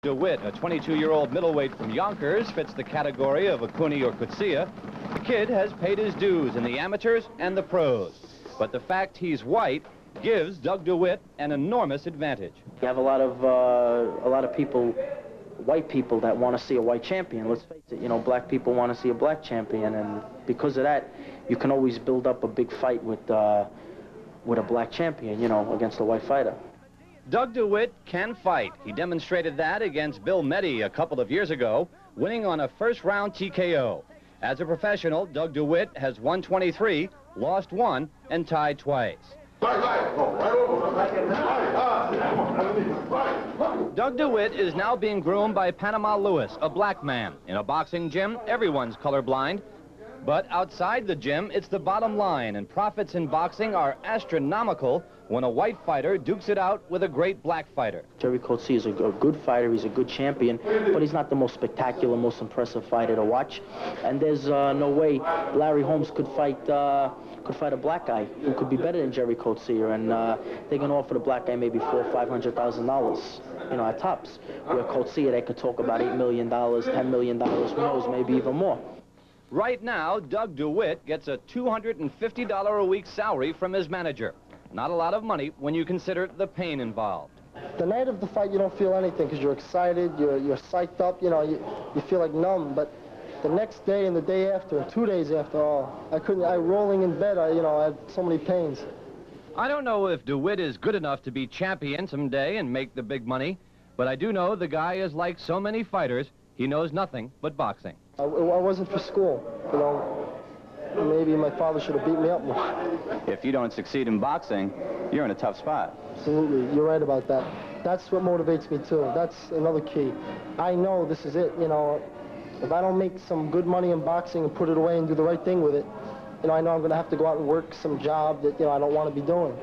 DeWitt, a 22-year-old middleweight from Yonkers, fits the category of a Cooney or Coetzee. The kid has paid his dues in the amateurs and the pros. But the fact he's white gives Doug DeWitt an enormous advantage. You have a lot of people, white people, that want to see a white champion. Let's face it, you know, black people want to see a black champion, and because of that, you can always build up a big fight with a black champion, you know, against a white fighter. Doug DeWitt can fight. He demonstrated that against Bill Meddy a couple of years ago, winning on a first-round TKO. As a professional, Doug DeWitt has won 23, lost 1, and tied twice. Doug DeWitt is now being groomed by Panama Lewis, a black man. In a boxing gym, everyone's colorblind. But outside the gym, it's the bottom line, and profits in boxing are astronomical when a white fighter dukes it out with a great black fighter. Jerry Coetzee is a good fighter, he's a good champion, but he's not the most spectacular, most impressive fighter to watch. And there's no way Larry Holmes could fight a black guy who could be better than Jerry Coetzee, and they're going to offer the black guy maybe $400,000 or $500,000, you know, at tops. Where Coetzee, they could talk about $8 million, $10 million, who knows, maybe even more. Right now, Doug DeWitt gets a $250 a week salary from his manager. Not a lot of money when you consider the pain involved. The night of the fight, you don't feel anything because you're excited, you're psyched up, you know, you feel like numb. But the next day and the day after, and 2 days after, I rolling in bed, I had so many pains. I don't know if DeWitt is good enough to be champion someday and make the big money, but I do know the guy is like so many fighters. He knows nothing but boxing. I wasn't for school, you know. Maybe my father should have beat me up more. If you don't succeed in boxing, you're in a tough spot. Absolutely, you're right about that. That's what motivates me too. That's another key. I know this is it, you know. If I don't make some good money in boxing and put it away and do the right thing with it, you know, I know I'm going to have to go out and work some job that, you know, I don't want to be doing.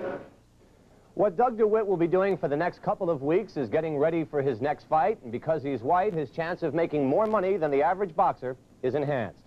What Doug DeWitt will be doing for the next couple of weeks is getting ready for his next fight, and because he's white, his chance of making more money than the average boxer is enhanced.